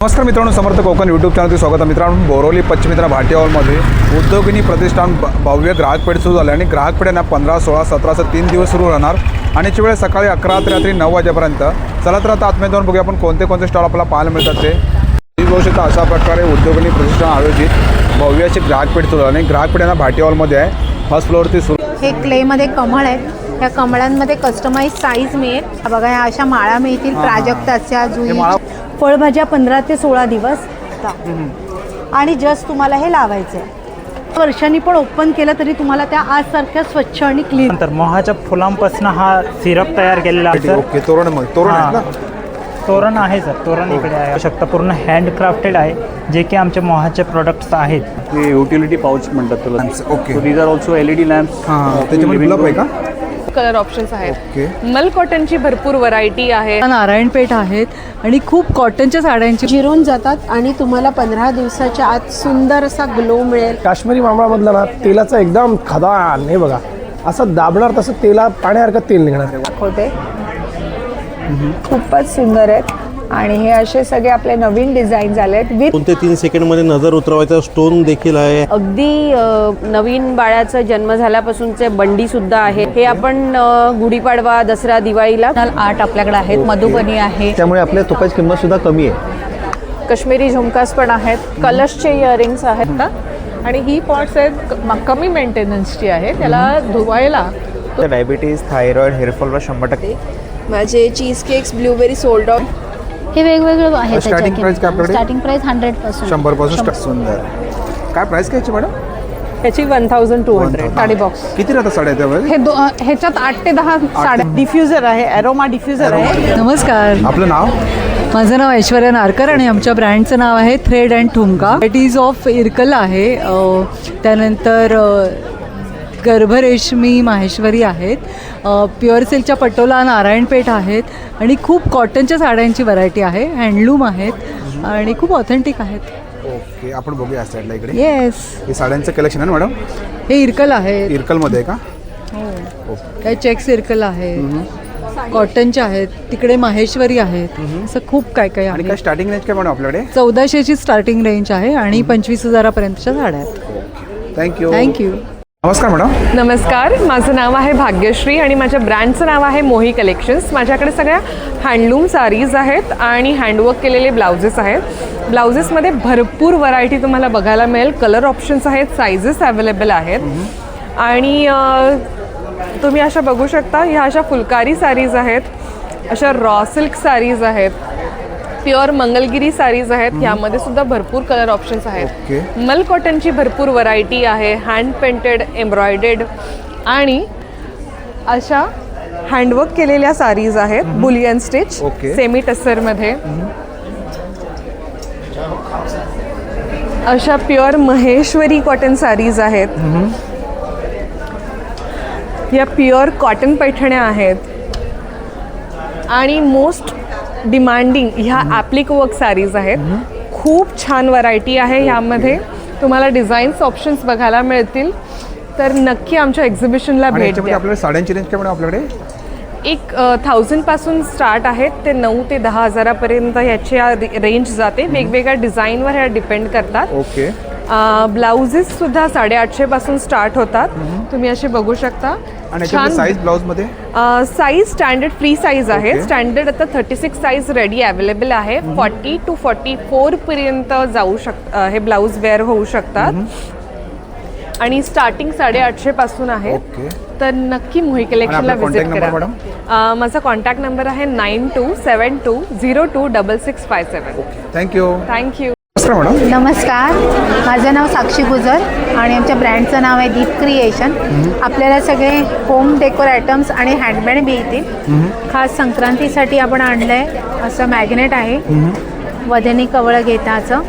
नमस्कार मित्रांनो, समर्थ कोकण यूट्यूब चॅनलमध्ये स्वागत आहे. मित्रांनो, बोरोली पश्चिम मित्र भाटी हॉलमध्ये उद्योगिनी प्रतिष्ठान भव्य ग्राहक पेठ सुरू झाले आणि ग्राहक पेठ 15, 16, 17 असं 3 दिवस सुरू राहणार आणि याची वेळ सकाळी 11 ते रात्री 9 वाजेपर्यंत. चला तर आता आतमध्ये जाऊन बघूया आपण कोणते कोणते स्टॉल आपल्याला पाहायला मिळतात ते. ही गोष्ट अशा प्रकारे उद्योगिनी प्रतिष्ठान आयोजित भव्य अशी ग्राहक पेठ सुरू आणि ग्राहक पेठ भाटी हॉलमध्ये आहे. फर्स्ट फ्लोअरती सुरू. हे क्लेमध्ये कमळ आहेत. या कमळांमध्ये कस्टमाइज साईज मिळेल. बघा, ह्या अशा माळा मिळतील प्राजक्ताच्या, जुई. फळभाज्या 15 ते 16 दिवस आणि जस्ट तुम्हाला हे लावायचं आहे. वर्षांनी पण ओपन केलं तरी तुम्हाला त्या आजसारख्या स्वच्छ आणि क्लीन. नंतर मोहाच्या फुलांपासून हा सिरप तयार केलेला आहे. ओके, तोरण आहे ना? तोरण आहे सर, तोरण इकडे आहे. शकता पूर्ण हँडक्राफ्टेड आहे, जे की आमचे मोहाचे प्रोडक्ट्स आहेत. हे युटिलिटी पाउच म्हणतात तुला. Okay, these are also LED lamps. त्याच्यामध्ये गुलाब आहे का? कलर ऑप्शन्स आहेत. ओके. मल कॉटनची भरपूर व्हरायटी आहे. नारायणपेठ आहेत आणि खूप कॉटनच्या साड्यांची जिरून जातात आणि तुम्हाला 15 दिवसाच्या आत सुंदर असा ग्लो मिळेल. काश्मीरी मांबळामधला ना तेलाचा एकदम खदान हे बघा, असं दाबणार तसं तेला पाण्यासारखं तेल निघणार. दाखवते, खूपच सुंदर आहेत आणि हे असे सगळे आपले नवीन डिझाईन झाले आहेत. विथ 2 ते 3 सेकंडमध्ये नजर उतरवायचा स्टोन देखील आहे. अगदी नवीन बाळाचा जन्म झाल्यापासूनचे बंडी सुद्धा आहे. हे आपण गुढीपाडवा, दसरा, दिवाळीला आर्ट आपल्याकडे आहेत. मधुबनी आहे, त्यामुळे आपल्या तोपाची किंमत सुद्धा कमी आहे. काश्मीरी झुमकास पण आहेत. कलर्सचे इयरिंग्स आहेत ना. आणि ही पॉट्स आहेत कमी मेंटेनन्सची आहे. त्याला धुवायला डायबिटीज, थायरॉइड, हेअरफॉलला 100%. माझे चीज केक्स, ब्लूबेरी सोल्ड आउट. हे वेगवेगळे आहेत. स्टार्टिंग प्राइस काय आपल्याकडे? स्टार्टिंग प्राइस 100 पासून. सुंदर. काय प्राइस काय याची मॅडम? ह्याची 1200 साडी बॉक्स. किती राहतात साड्या त्यावेळेस? ह्याच्यात 8 ते 10 साड्या. डिफ्युजर आहे, एरोमा डिफ्युजर आहे. नमस्कार, आपलं नाव? माझं नाव ऐश्वर्या नारकर आणि आमच्या ब्रँडचं नाव आहे थ्रेड अँड ठुमका. व्हरायटीज ऑफ इरकल आहे. त्यानंतर गर्भरेशमी माहेश्वरी आहेत. प्युअर सिल्कच्या पटोला नारायणपेठ आहेत आणि खूप कॉटनच्या साड्यांची व्हरायटी आहे. हँडलूम आहेत आणि खूप ऑथेंटिक आहेत. ओके, आपण बघूया साईडला इकडे. येस, हे साड्यांचं कलेक्शन आहे ना मॅडम? हे इरकल आहे. इरकलमध्ये आहे का? हे चेक्स इरकल आहे. कॉटनच्या आहेत. तिकडे माहेश्वरी आहेत. असं खूप काय काय आणि आहे. काय स्टार्टिंग रेंज काय मॅडम आपल्याकडे? 1400ची स्टार्टिंग रेंज आहे आणि 25,000पर्यंतच्या साड्या आहेत. थँक्यू. थँक्यू. नमस्कार मॅडम. नमस्कार, माझं नाव आहे भाग्यश्री आणि माझ्या ब्रँडचं नाव आहे मोही कलेक्शन्स. माझ्याकडे सगळ्या हँडलूम साडीज आहेत आणि हँडवर्क केलेले ब्लाउजेस आहेत. ब्लाउजेसमध्ये भरपूर व्हरायटी तुम्हाला बघायला मिळेल. कलर ऑप्शन्स आहेत, सायझेस अवेलेबल आहेत आणि तुम्ही अशा बघू शकता. ह्या अशा फुलकारी साडीज आहेत, अशा रॉ सिल्क साडीज आहेत, प्युअर मंगलगिरी साडीज आहेत. ह्यामध्ये सुद्धा भरपूर कलर ऑप्शन्स आहेत. मल कॉटनची भरपूर व्हरायटी आहे. हँड पेंटेड, एम्ब्रॉयडेड आणि अशा हँडवर्क केलेल्या साडीज आहेत. बुलियन स्टिच, सेमी टसरमध्ये. अशा प्युअर महेश्वरी कॉटन साडीज आहेत. या प्युअर कॉटन पैठण्या आहेत आणि मोस्ट डिमांडिंग ह्या ॲप्लिक वर्क साडीज आहेत. खूप छान व्हरायटी आहे. ह्यामध्ये तुम्हाला डिझाईन्स ऑप्शन्स बघायला मिळतील. तर नक्की आमच्या एक्झिबिशनला भेट द्या. आपल्याकडे साड्यांची रेंज काय मॅडम आपल्याकडे? 1000 पासून स्टार्ट आहेत ते 9 ते 10 हजारापर्यंत ह्याची रेंज जाते. वेगवेगळ्या डिझाईनवर ह्या डिपेंड करतात. ओके. ब्लाउजेस सुद्धा 850 पासून स्टार्ट होतात. तुम्ही असे बघू शकता. आणि साईज ब्लाउजमध्ये साईज स्टँडर्ड फ्री साईज आहे. स्टँडर्ड आता 36 साईज रेडी अवेलेबल आहे. 40 to 44 पर्यंत जाऊ हे ब्लाऊज वेअर होऊ शकतात आणि स्टार्टिंग 850 पासून आहे. तर नक्की मोही कलेक्शनला व्हिजिट करा. माझा कॉन्टॅक्ट नंबर आहे 9272026657. थँक्यू. नमस्कार, माझं नाव साक्षी गुजर आणि आमच्या ब्रँडचं नाव आहे दीप क्रिएशन. आपल्याला सगळे होम डेकोर आयटम्स आणि हँडमेड मिळतील. खास संक्रांतीसाठी आपण आणलं आहे असं मॅग्नेट आहे, वधनी कवळं घेताचं.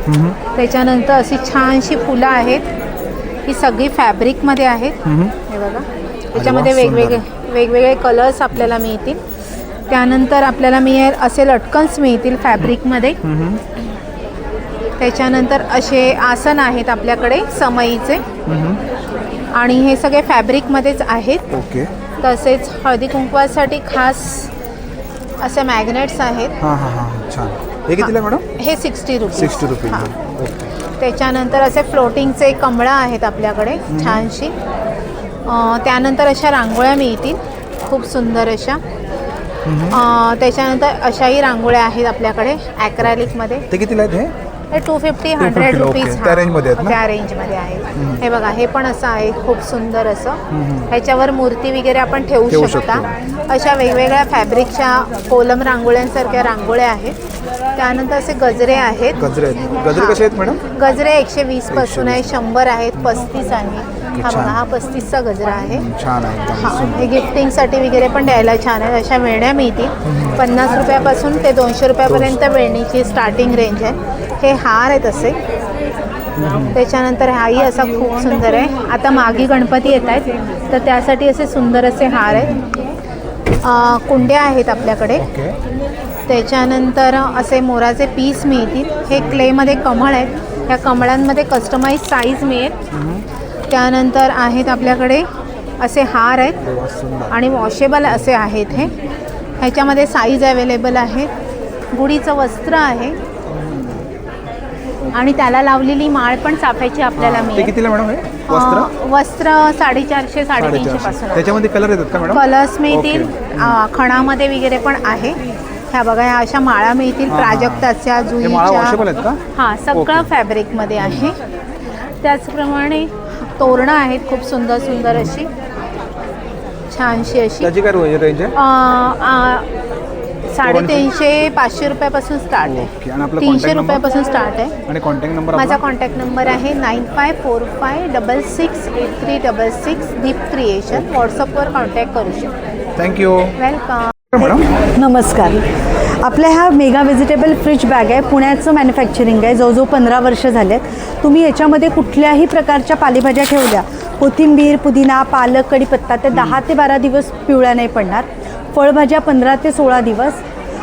त्याच्यानंतर अशी छानशी फुलं आहेत. ही सगळी फॅब्रिकमध्ये आहेत. हे बघा, त्याच्यामध्ये वेगवेगळे कलर्स आपल्याला मिळतील. त्यानंतर आपल्याला मिळेल असे लटकन्स मिळतील फॅब्रिकमध्ये. त्याच्यानंतर असे आसन आहेत आपल्याकडे समईचे आणि हे सगळे फॅब्रिकमध्येच आहेत. तसेच हळदी कुंकवासाठी खास असे मॅग्नेट्स आहेत. छान. हे कितीला आहे मॅडम? हे 60 रुपीज. 60 रुपीज. हां. ओके. त्याच्यानंतर असे फ्लोटिंगचे कमळं आहेत आपल्याकडे छानशी. त्यानंतर अशा रांगोळ्या मिळतील खूप सुंदर अशा. त्याच्यानंतर अशाही रांगोळ्या आहेत आपल्याकडे ॲक्रेलिकमध्ये. ते कितीला आहेत हे? हे 250 100 250 रुपीज. ओके. त्या रेंजमध्ये आहेत ना? त्या रेंजमध्ये आहेत. हे बघा हे पण असं आहे खूप सुंदर असं. ह्याच्यावर मूर्ती वगैरे आपण ठेवू शकता. अशा वेगवेगळ्या फॅब्रिकच्या कोलम रांगोळ्यांसारख्या रांगोळ्या आहेत. त्यानंतर असे गजरे आहेत. गजरे आहेत. गजरे कसे आहेत मॅडम? गजरे 120 पासून आहे, 100 आहेत, 35 आहे. हा बघा हा 35चा गजरा आहे. छान आहे. हां हे गिफ्टिंगसाठी वगैरे पण द्यायला छान आहे. अशा वेण्या मिळतील 50 रुपयापासून ते 200 रुपयापर्यंत वेणीची स्टार्टिंग रेंज आहे. हे हार आहेत असे. त्याच्यानंतर हाही असा खूप सुंदर आहे. आता मागी गणपती येत आहेत तर त्यासाठी असे सुंदर असे हार आहेत. कुंड्या आहेत आपल्याकडे. त्याच्यानंतर असे मोराचे पीस मिळतील. हे क्लेमध्ये कमळ आहेत. ह्या कमळांमध्ये कस्टमाइज साईज मिळेल. त्यानंतर आहेत आपल्याकडे असे हार आहेत आणि वॉशेबल असे आहेत. हे ह्याच्यामध्ये साईज अवेलेबल आहेत. गुढीचं वस्त्र आहे आणि त्याला लावलेली माळ पण चाफ्याची आपल्याला ते मिळेल. कितीला मॅडम हे वस्त्र? वस्त्र 450 350 पासून. त्याच्यामध्ये कलर येतात का मॅडम? कलर्स मिळतील. खणामध्ये वगैरे पण आहे. ह्या बघा ह्या अशा माळा मिळतील प्राजक्ताच्या, हे माळा वॉशेबल आहेत का? हां सगळं फॅब्रिकमध्ये आहे. त्याचप्रमाणे तोरणं आहेत खूप सुंदर सुंदर अशी छानशी अशी. त्याची काय रेंज आहे? 350 500 रुपयापासून स्टार्ट ओके. आहे. आणि आपला 300 contact number? रुपयापासून स्टार्ट आहे. आणि कॉन्टॅक्ट नंबर? माझा कॉन्टॅक्ट नंबर आहे 9545668366 दीप क्रिएशन. व्हॉट्सअपवर कॉन्टॅक्ट करू शकता. थँक्यू. वेलकम. मॅडम नमस्कार. आपल्या ह्या मेगा व्हेजिटेबल फ्रिज बॅग आहे. पुण्याचं मॅन्युफॅक्चरिंग आहे. जवळजवळ 15 वर्ष झाले आहेत. तुम्ही याच्यामध्ये कुठल्याही प्रकारच्या पालेभाज्या ठेवल्या, कोथिंबीर, पुदिना, पालक, कढीपत्ता, ते 10 ते 12 दिवस पिवळ्या नाही पडणार. फळभाज्या 15 ते 16 दिवस.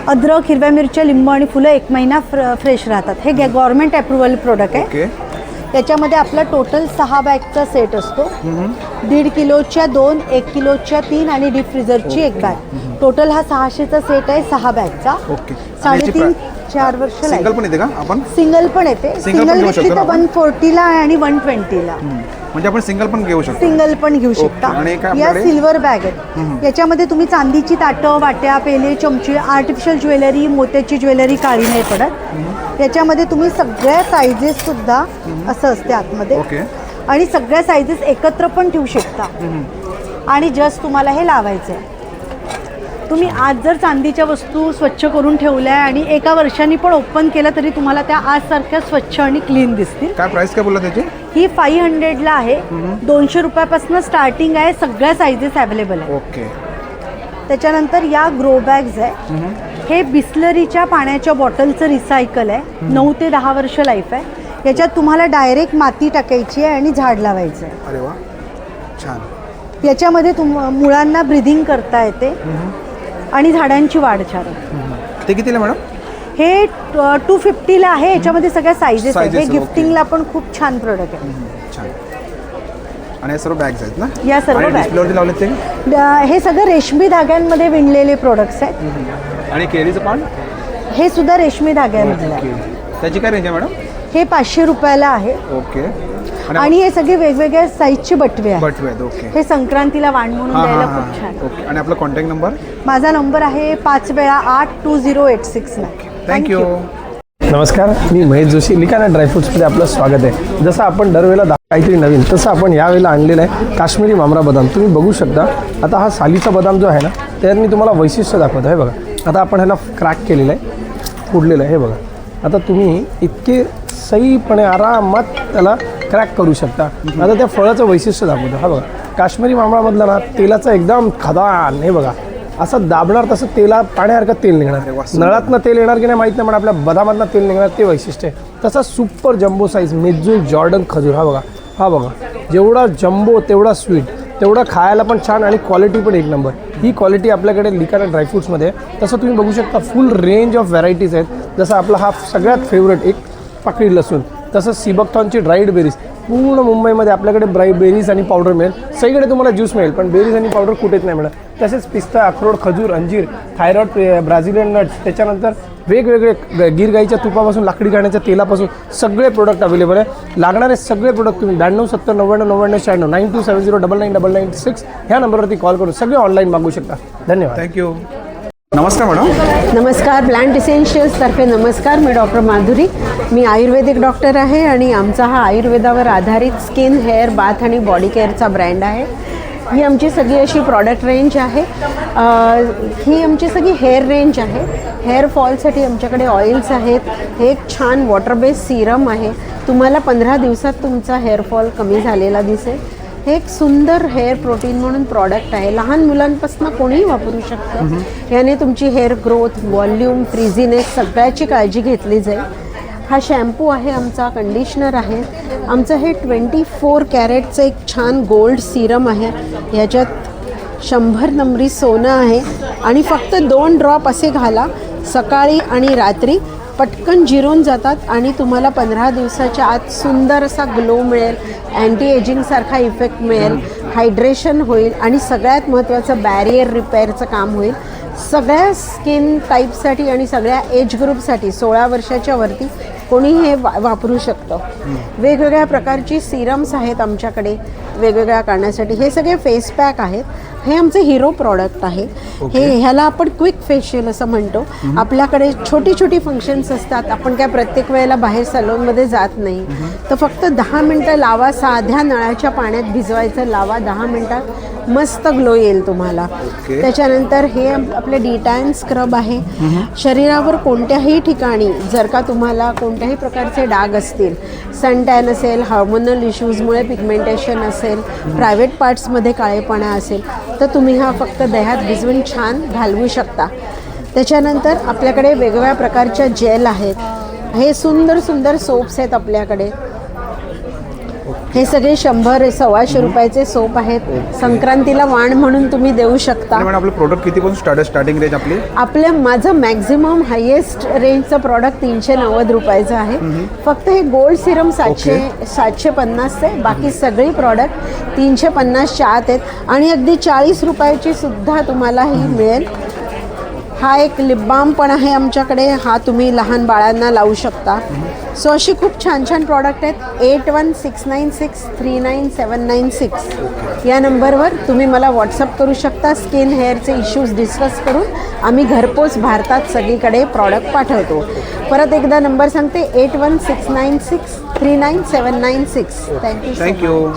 अद्रक, हिरव्या मिरच्या, लिंबू आणि फुलं 1 महिना फ्रेश राहतात. हे गव्हर्नमेंट अप्रुव्हल प्रोडक्ट आहे. ओके. याच्यामध्ये आपला टोटल 6 बॅगचा सेट असतो. 1.5 किलोच्या 2, 1 किलोच्या 3 आणि डीप फ्रीजरची 1 बॅग. टोटल हा 600चा सेट आहे 6 बॅगचा. ओके. 3.5-4 वर्ष सिंगल पण येते का आपण? सिंगल पण येते. सिंगल घेतली तर 140ला आणि 120ला. म्हणजे आपण सिंगल पण घेऊ शकतो. सिंगल पण घेऊ शकता. आणि काय या आपल्याकडे? सिल्वर बॅग आहेत. याच्यामध्ये तुम्ही चांदीची ताटं, वाट्या, पेले, चमचे, आर्टिफिशियल ज्वेलरी, मोत्याची ज्वेलरी काळी नाही पडत. याच्यामध्ये तुम्ही सगळ्या साईजेस सुद्धा असं असते आतमध्ये. ओके. आणि सगळ्या साईजेस एकत्र पण ठेवू शकता. आणि जस्ट तुम्हाला हे लावायचं आहे. तुम्ही आज जर चांदीच्या वस्तू स्वच्छ करून ठेवल्या आणि एका वर्षांनी पण ओपन केलं तरी तुम्हाला त्या आजसारख्या स्वच्छ आणि क्लीन दिसतील. काय प्राइस काय बोलला त्याची? ही 500ला आहे. 200 रुपयापासून स्टार्टिंग आहे. सगळ्या साईजेस अवेलेबल आहे. ओके. त्याच्यानंतर या ग्रो बॅग्स आहे. हे बिस्लरीच्या पाण्याच्या बॉटलचं रिसायकल आहे. 9 ते 10 वर्ष लाईफ आहे. याच्यात तुम्हाला डायरेक्ट माती टाकायची आहे आणि झाड लावायचं आहे. अरे वा छान. याच्यामध्ये मुळांना ब्रिदिंग करता येते आणि झाडांची वाढ छान होते. ते कितीला मॅडम? हे 250ला आहे. याच्यामध्ये सगळ्या साईजेस आहेत. हे Sizes, okay. गिफ्टिंगला पण खूप छान प्रोडक्ट आहे. छान. आणि हे सर्व बॅग्स आहेत ना? या सर्व आणि बॅग डिस्प्लेवरती लावले ते? हे सगळं रेशमी धाग्यांमध्ये विणलेले प्रोडक्ट्स आहेत. आणि केळीचं पान? हे सुद्धा रेशमी धाग्यांमधलं आहे. त्याची काय रेंज आहे मॅडम? हे 500 रुपयाला आहे. ओके. आणि हे सगळे वेगवेगळ्या साईजचे बटवे आहेत. बटवे आहेत. ओके. हे संक्रांतीला वाण म्हणून द्यायला खूप छान. ओके. आणि आपला कॉन्टॅक्ट नंबर? माझा नंबर आहे 5 वेळा 82086. थँक्यू. नमस्कार, मी महेश जोशी. लिकाना ड्रायफ्रुट्समध्ये आपलं स्वागत आहे. जसं आपण दरवेळेला काहीतरी नवीन, तसं आपण यावेळेला आणलेलं आहे काश्मीरी मामरा बदाम. तुम्ही बघू शकता. आता हा सालीचा बदाम जो आहे ना, त्यात मी तुम्हाला वैशिष्ट्य दाखवतो. हे बघा, आता आपण ह्याला क्रॅक केलेलं आहे, फोडलेलं आहे. हे बघा, आता तुम्ही इतके सहीपणे आरामात त्याला क्रॅक करू शकता. आता त्या फळाचं वैशिष्ट्य दाखवतो. हा बघा, काश्मीरी मामळामधला ना तेलाचा एकदम खदान, हे बघा असं दाबणार तसं पाण्यासारखं तेल निघणार. नळातनं तेल येणार की नाही माहीत नाही, पण आपल्या बदामातनं तेल निघणार, ते वैशिष्ट्य आहे. तसा सुपर जम्बो साईज मेजूल जॉर्डन खजूर. हा बघा, जेवढा जम्बो तेवढा स्वीट, तेवढं खायला पण छान आणि क्वालिटी पण 1 नंबर. ही क्वालिटी आपल्याकडे लिकाना ड्रायफ्रुट्समध्ये आहे. तसं तुम्ही बघू शकता फुल रेंज ऑफ व्हरायटीज आहेत. जसं आपला हा सगळ्यात फेवरेट एक पाकळी लसूण, तसंच सीबकथॉर्नची ड्राईड बेरीज. पूर्ण मुंबईमध्ये आपल्याकडे बेरीज आणि पावडर मिळेल. सगळीकडे तुम्हाला ज्यूस मिळेल, पण बेरीज आणि पावडर कुठेच नाही मिळत. तसेच पिस्ता, अक्रोड, खजूर, अंजीर, थायरॉइड, ब्राझिलियन नट्स, त्याच्यानंतर वेगवेगळे गिर गाईच्या तुपापासून लाकडी गाण्याच्या तेलापासून सगळे प्रोडक्ट अवेलेबल आहे. लागणारे सगळे प्रोडक्ट तुम्ही 92 70 90 99 96 9270999996 ह्या नंबरवरती कॉल करून सगळे ऑनलाईन मागवू शकता. धन्यवाद. थँक्यू. नमस्कार मॅडम. नमस्कार. प्लांट इसेन्शियल्सतर्फे नमस्कार. मी डॉक्टर माधुरी. मी आयुर्वेदिक डॉक्टर आहे आणि आमचा हा आयुर्वेदावर आधारित स्किन, हेअर, बाथ आणि बॉडी केअरचा ब्रँड आहे. ही आमची सगळी अशी प्रॉडक्ट रेंज आहे. ही आमची सगळी हेअर रेंज आहे. हेअर फॉलसाठी आमच्याकडे ऑइल्स आहेत. हे एक छान वॉटर बेस्ड सिरम आहे. तुम्हाला 15 दिवसात तुमचा हेअरफॉल कमी झालेला दिसेल. हे एक सुंदर हेअर प्रोटीन म्हणून प्रॉडक्ट आहे. लहान मुलांपासून कोणीही वापरू शकतं. याने तुमची हेअर ग्रोथ, व्हॉल्यूम, फ्रिझीनेस सगळ्याची काळजी घेतली जाईल. हा शॅम्पू आहे आमचा, कंडिशनर आहे आमचं. हे 24 कॅरेटचं एक छान गोल्ड सिरम आहे. ह्याच्यात 100 नंबरी सोनं आहे आणि फक्त 2 ड्रॉप असे घाला सकाळी आणि रात्री. पटकन जिरून जातात आणि तुम्हाला 15 दिवसाच्या आत सुंदर असा ग्लो मिळेल, अँटी एजिंगसारखा इफेक्ट मिळेल, हायड्रेशन होईल आणि सगळ्यात महत्त्वाचं बॅरियर रिपेअरचं काम होईल. सगळ्या स्किन टाईपसाठी आणि सगळ्या एज ग्रुपसाठी 16 वर्षाच्या वरती कोणी हे वापरू शकतं. वेगवेगळ्या प्रकारची सिरम्स आहेत आमच्याकडे वेगवेगळ्या कारणासाठी. हे सगळे फेस पॅक आहेत. हे आमचं हिरो प्रॉडक्ट आहे. ह्याला आपण क्विक फेशियल असं म्हणतो. आपल्याकडे छोटी छोटी फंक्शन्स असतात. आपण काय प्रत्येक वेळेला बाहेर सलूनमध्ये जात नाही. तर फक्त 10 मिनटं लावा. साध्या नळाच्या पाण्यात भिजवायचं, लावा. 10 मिनटात मस्त ग्लो येईल तुम्हाला. त्याच्यानंतर हे आपले डिटॅन स्क्रब आहे. शरीरावर कोणत्याही ठिकाणी जर का तुम्हाला कोणत्याही प्रकारचे डाग असतील, सनटॅन असेल, हार्मोनल इश्यूजमुळे पिगमेंटेशन असेल, प्रायव्हेट पार्ट्समध्ये काळेपणा असेल, तर तुम्ही हा फक्त दह्यात भिजवून छान घालवू शकता. त्याच्यानंतर आपल्याकडे वेगवेगळ्या प्रकारच्या जेल आहेत. हे सुंदर सुंदर सोप्स आहेत आपल्याकडे. हे सगळे 100-125 रुपयाचे सोप आहेत. संक्रांतीला वाण म्हणून तुम्ही देऊ शकता. आपलं प्रोडक्ट कितीपासून स्टार्टिंग रेंज आपली? माझं मॅक्झिमम हायेस्ट रेंजचं प्रॉडक्ट 390 रुपयाचं आहे. फक्त हे गोल्ड सिरम 750चं आहे. बाकी सगळी प्रॉडक्ट 350च्या आत आहेत आणि अगदी 40 रुपयाची सुद्धा तुम्हाला ही मिळेल. हा एक लिप बाम पण आहे आमच्याकडे. हा तुम्ही लहान बाळांना लावू शकता. सो अशी खूप छान छान प्रॉडक्ट आहेत. 8169639796 या नंबरवर तुम्ही मला व्हॉट्सअप करू शकता. स्किन हेअरचे इश्यूज डिस्कस करून आम्ही घरपोच भारतात सगळीकडे प्रॉडक्ट पाठवतो. परत एकदा नंबर सांगते, 8169639796. थँक्यू.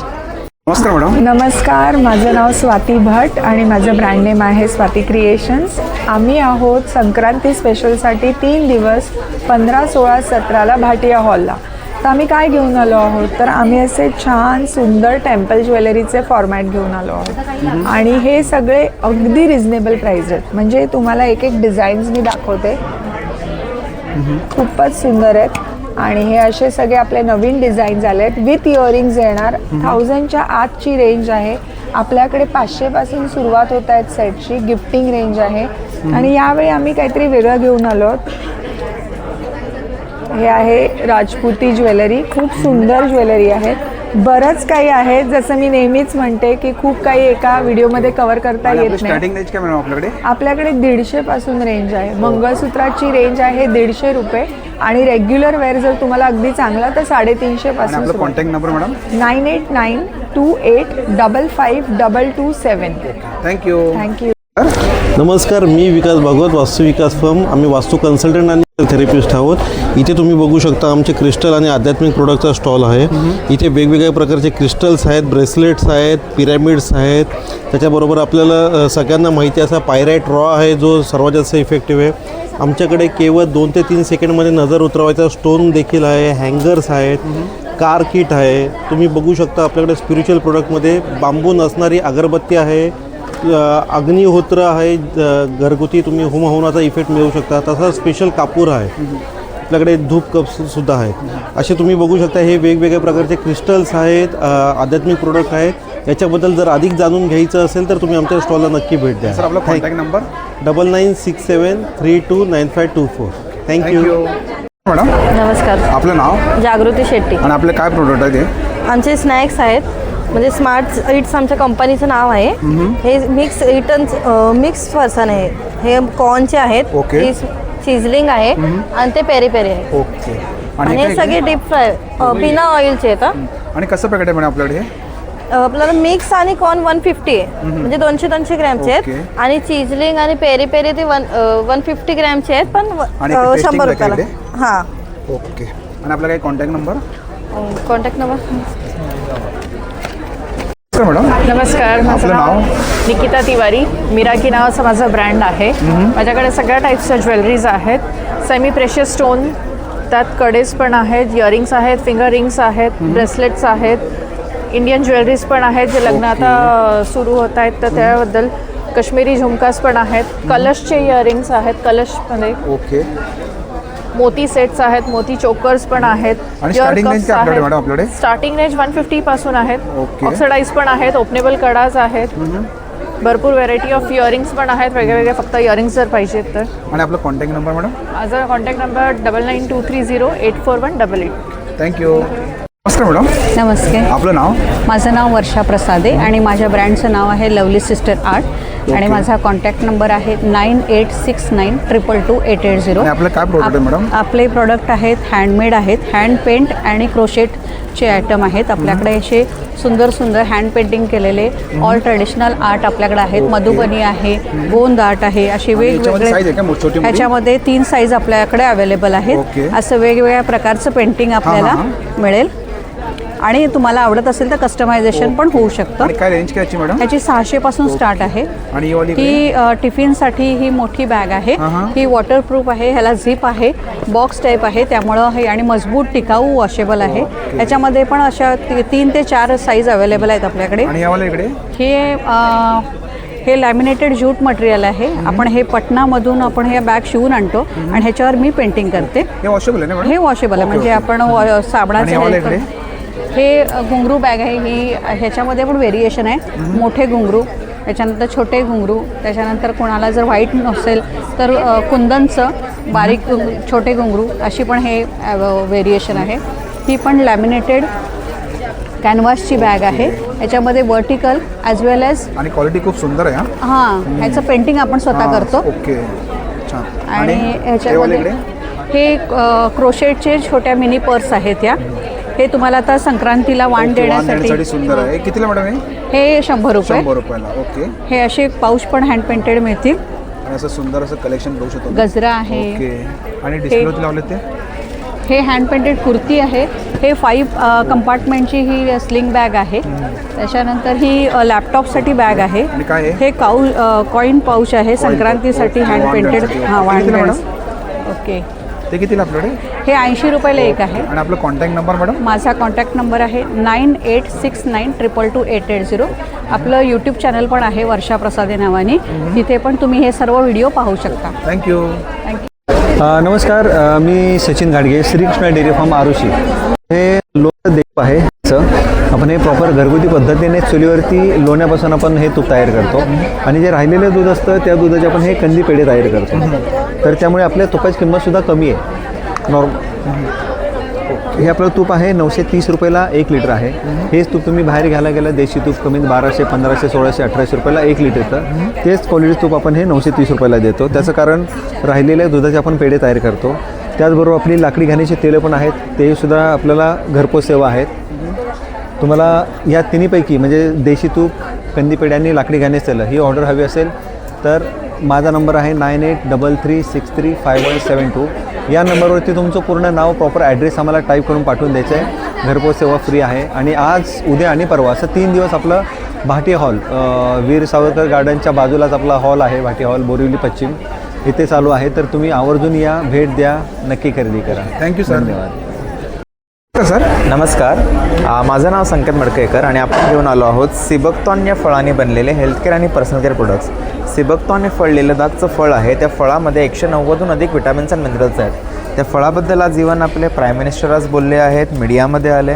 नमस्कार मॅडम. नमस्कार. माझं नाव स्वाती भट आणि माझं ब्रँड नेम आहे स्वाती क्रिएशन्स. आम्ही आहोत संक्रांती स्पेशलसाठी 3 दिवस 15, 16, 17ला भाटिया हॉलला. तर आम्ही काय घेऊन आलो आहोत, तर आम्ही असे छान सुंदर टेम्पल ज्वेलरीचे फॉर्मॅट घेऊन आलो आहोत आणि हे सगळे अगदी रिजनेबल प्राईज आहेत. म्हणजे तुम्हाला एक एक डिझाईन्स मी दाखवते. खूपच सुंदर आहेत आणि हे असे सगळे आपले नवीन डिझाईन झाले आहेत. विथ इयरिंग्ज येणार. 1000च्या आतची रेंज आहे आपल्याकडे. 500 पासून सुरुवात होत आहेत सेटची. गिफ्टिंग रेंज आहे आणि यावेळी आम्ही काहीतरी वेगळं घेऊन आलो आहोत. हे आहे राजपुती ज्वेलरी. खूप सुंदर ज्वेलरी आहे. बरंच काही आहे. जसं मी नेहमीच म्हणते की खूप काही एका व्हिडिओमध्ये कव्हर करता येत नाही. स्टार्टिंग रेंज काय आपल्याकडे? आपल्याकडे 150 पासून रेंज आहे. मंगळसूत्राची रेंज आहे 150 रुपये आणि रेग्युलर वेअर जर तुम्हाला अगदी चांगला तर 350 पासून. Contact number madam? 9892828227. थँक्यू. नमस्कार, मी विकास भागवत, वास्तू विकास फर्म. आम्ही वास्तू कन्सल्टंट आणि थेरपिस्ट आहोत. इथे तुम्ही बघू शकता आमचे क्रिस्टल आणि आध्यात्मिक प्रोडक्टचा स्टॉल आहे. इथे वेगवेगळ्या प्रकारचे क्रिस्टल्स आहेत, ब्रेसलेट्स आहेत, पिरॅमिड्स आहेत. त्याच्याबरोबर आपल्याला सगळ्यांना माहिती असा पायराईट रॉ आहे जो सर्वात जास्त इफेक्टिव्ह आहे. आमच्याकडे केवळ 2 ते 3 सेकंडमध्ये नजर उतरवायचा स्टोन देखील आहे. हँगर्स आहेत, कार किट आहे. तुम्ही बघू शकता आपल्याकडे स्पिरिच्युअल प्रोडक्टमध्ये बांबू नसणारी अगरबत्ती आहे, अग्निहोत्र आहे, घरगुती तुम्ही होमाचा इफेक्ट मिळवू शकता. तसा स्पेशल कापूर आहे. आपल्याकडे धूप कप्ससुद्धा आहेत. असे तुम्ही बघू शकता हे वेगवेगळ्या प्रकारचे क्रिस्टल्स आहेत, आध्यात्मिक प्रोडक्ट आहेत. याच्याबद्दल जर अधिक जाणून घ्यायचं असेल तर तुम्ही आमच्या स्टॉलला नक्की भेट द्या. सर आपला कॉन्टॅक्ट नंबर? 9967329524. थँक्यू. मॅडम नमस्कार. आपलं नाव? जागृती शेट्टी. आणि आपले काय प्रोडक्ट आहे ते? आमचे स्नॅक्स आहेत. म्हणजे स्मार्ट इट्स आमच्या कंपनीचं नाव आहे. हे मिक्स फरसाण आहे. हे कॉर्नचे आहेत. चिझलिंग आहे आणि ते पेरी पेरी आहे ओके. आणि हे सगळे डीप फ्राय बिना ऑइलचे आहेत हा. आणि कसं पॅकेट आहे मॅडम आपल्याकडे हे? आपल्याला मिक्स आणि कॉर्न 150 आहे म्हणजे 200 ग्रॅमचे ओके. आहेत आणि चिझलिंग आणि पेरी पेरी ते 150 ग्रॅमचे आहेत पण आणि 100 रुपयाला. हां ओके. आणि आपला काही contact number? Contact number madam. नमस्कार, माझं आपलं नाव नाव? निकिता तिवारी. मिराकी नावाचा माझा ब्रँड आहे. माझ्याकडे सगळ्या टाईप्सच्या ज्वेलरीज आहेत. सेमी प्रेशियस स्टोन, त्यात कडेज पण आहेत, इयरिंग्स आहेत, फिंगर रिंग्स आहेत, ब्रेसलेट्स आहेत, इंडियन ज्वेलरीज पण आहेत जे लग्न आता सुरू होत आहेत तर त्याबद्दल. काश्मीरी झुमकास पण आहेत, कलशचे इयरिंग्स आहेत, कलशमध्ये ओके. मोती सेट्स आहेत, मोती चोकर्स पण आहेत, आणि स्टार्टिंग रेंज काय आपल्याकडे मॅडम आपल्याकडे? स्टार्टिंग रेंज 150 पासून आहेत. ओके. ऑक्सिडाईज पण आहेत, ओपनेबल कडाज आहेत, भरपूर व्हेरायटी ऑफ इयरिंग्स पण आहेत वेगवेगळे, फक्त इयरिंग्स जर पाहिजेत तर. आणि आपला कॉन्टॅक्ट नंबर मॅडम? माझा कॉन्टॅक्ट नंबर 9923084188. थँक्यू. नमस्कार मॅडम. नमस्ते. आपलं नाव? माझं नाव वर्षा प्रसादे आणि माझ्या ब्रँडचं नाव आहे लवली सिस्टर आर्ट आणि माझा कॉन्टॅक्ट नंबर आहे 9869222880. आणि आपलं काय प्रोडक्ट आहे मॅडम? आपले प्रोडक्ट आहेत हँडमेड आहेत, हँड पेंट आणि क्रोशेटचे आयटम आहेत. आपल्याकडे असे सुंदर सुंदर हँड पेंटिंग केलेले ऑल ट्रेडिशनल आर्ट आपल्याकडे आहेत. मधुबनी आहे, गोंद आर्ट आहे, असे वेगवेगळे. ह्याच्यामध्ये 3 साईज आपल्याकडे अवेलेबल आहेत. असं वेगवेगळ्या प्रकारचं पेंटिंग आपल्याला मिळेल आणि तुम्हाला आवडत असेल तर कस्टमायझेशन पण होऊ शकतं. काय रेंज काय मॅडम? ह्याची 600 पासून स्टार्ट आहे. आणि ही टिफिनसाठी ही मोठी बॅग आहे. ही वॉटरप्रूफ आहे, ह्याला झिप आहे, बॉक्स टाईप आहे, त्यामुळं हे आणि मजबूत टिकाऊ वॉशेबल आहे. ह्याच्यामध्ये पण अशा 3 ते 4 साईज अवेलेबल आहेत आपल्याकडे. हे लॅमिनेटेड ज्यूट मटेरियल आहे. आपण हे पटनामधून आपण हे बॅग शिवून आणतो आणि ह्याच्यावर मी पेंटिंग करते. हे वॉशेबल आहे ना? हे वॉशेबल आहे म्हणजे आपण साबणाचं. हे घुंगरू बॅग आहे. ही ह्याच्यामध्ये पण व्हेरिएशन आहे. मोठे घुंगरू, त्याच्यानंतर छोटे घुंगरू, त्याच्यानंतर कोणाला जर व्हाईट नसेल तर कुंदनचं बारीक छोटे घुंगरू, अशी पण हे व्हेरिएशन आहे. ही पण लॅमिनेटेड कॅनव्हासची बॅग आहे. याच्यामध्ये वर्टिकल ॲज वेल ॲज आणि क्वालिटी खूप सुंदर आहे. हां, ह्याचं पेंटिंग आपण स्वतः करतो. ओके. छान. आणि ह्याच्यामध्ये हे क्रोशेटचे छोट्या मिनी पर्स आहेत. या हे तुम्हाला आता संक्रांतीला वाण देण्यासाठी सुंदर आहे. कितीला मॅडम हे 100 रुपये. 100 रुपयाला. ओके. हे असे पाऊच पण हँड पेंटेड मिळतील. आणि असं सुंदर असं कलेक्शन बघू शकतो. गजरा आहे. ओके. आणि डिस्प्लेवरती लावले ते हे हँड पेंटेड कुर्ती आहे. हे 5 कंपार्टमेंटची ही स्लिंग बॅग आहे. त्याच्यानंतर ही लॅपटॉपसाठी बॅग आहे. हे कॉईन पाऊच आहे संक्रांतीसाठी हँड पेंटेड. हां, वाण. ओके. ते कितीला आपल्याकडे? हे 80 रुपयाला एक आहे. आणि आपला कॉन्टॅक्ट नंबर मॅडम? माझा कॉन्टॅक्ट नंबर आहे 9869222880. आपलं यूट्यूब चॅनल पण आहे वर्षा प्रसादे नावाने. तिथे पण तुम्ही हे सर्व व्हिडिओ पाहू शकता. थँक्यू. नमस्कार, मी सचिन घाडगे, श्रीकृष्णा डेअरी फार्म आरुषी. हे लोणचं देप आहे. आपण हे प्रॉपर घरगुती पद्धतीने चुलीवरती लोण्यापासून आपण हे तूप तयार करतो आणि जे राहिलेलं दूध असतं त्या दुधाचे आपण हे कंदी पेढे तयार करतो. तर त्यामुळे आपल्या तुपाची किंमतसुद्धा कमी आहे. हे आपलं तूप आहे 930 रुपयाला 1 लिटर आहे. हेच तूप तुम्ही बाहेर घ्यायला गेलं देशी तूप कमीत 1200, 1500, 1600, 1800 रुपयाला 1 लिटरचं. तेच क्वालिटी तूप आपण हे 930 रुपयाला देतो. त्याचं कारण राहिलेल्या दुधाचे आपण पेढे तयार करतो. त्याचबरोबर आपली लाकडी घाण्याची तेलं पण आहेत, ते सुद्धा आपल्याला घरपोच सेवा आहेत. तुम्हाला या तिन्हीपैकी म्हणजे देशी तूप, कंदी पेढे आणि लाकडी घाण्याची तेलं ही ऑर्डर हवी असेल तर माझा नंबर आहे 9833635172. या नंबरवरती तुमचं पूर्ण नाव, प्रॉपर ॲड्रेस आम्हाला टाईप करून पाठवून द्यायचं आहे. घरपोच सेवा फ्री आहे. आणि आज, उद्या आणि परवा असं 3 दिवस आपलं भाटी हॉल, वीर सावरकर गार्डनच्या बाजूलाच आपला हॉल आहे भाटी हॉल, बोरिवली पश्चिम, इथे चालू आहे. तर तुम्ही आवर्जून या, भेट द्या, नक्की खरेदी करा. Thank you sir. धन्यवाद सर. नमस्कार, माझं नाव संकेत मडकेकर आणि आपण घेऊन आलो आहोत सिबकतॉन या फळाने बनलेले हेल्थकेअर आणि पर्सनल केअर प्रोडक्ट्स. सिबकतॉन हे फळ लेलदागचं फळ आहे. त्या फळामध्ये 190हून अधिक विटॅमिन्स आणि मिनरल्स आहेत. त्या फळाबद्दल आज इव्हन आपले प्राईम मिनिस्टर आज बोलले आहेत, मीडियामध्ये आले.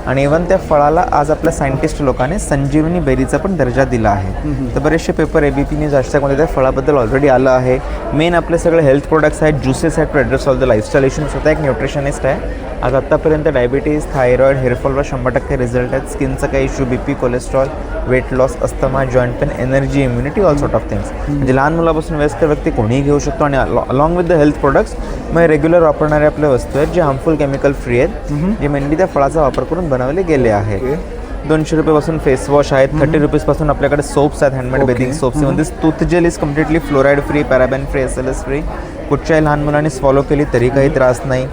आणि इवन त्या फळाला आज आपल्या सायंटिस्ट लोकांनी संजीवनी बेरीचा पण दर्जा दिला आहे. तर बरेचसे पेपर ABP न्यूज हॅशटॅगमध्ये त्या फळाबद्दल ऑलरेडी आलं आहे. मेन आपले सगळे हेल्थ प्रोडक्ट्स आहेत, ज्युसेस आहेत to address all the lifestyle issues. स्वतः एक न्यूट्रिशनिस्ट आहे. आज आत्तापर्यंत डायबिटीज, थायरॉईड, हेअरफॉलवर 100% रिझल्ट आहेत. स्किनचा काही issue, BP, cholesterol, weight loss, asthma, joint pain, energy, immunity, all sort of things. म्हणजे लहान मुलापासून वयस्कर व्यक्ती कोणीही घेऊ शकतो. आणि along with the health products मग रेग्युलर वापरणारे आपल्या वस्तू आहेत जे हार्मफुल केमिकल फ्री आहेत, जे मेनली त्या फळाचा वापर करून बनवले गेले आहेत. 200 रुपयापासून फेस वॉश आहेत. 30 रुपीजपासून आपल्याकडे सोप्स आहेत, handmade bathing soaps. Even this tooth gel is completely fluoride free, paraben free, SLS free. कुठच्याही लहान मुलांनी स्वॉलो केली तरी काही त्रास नाही.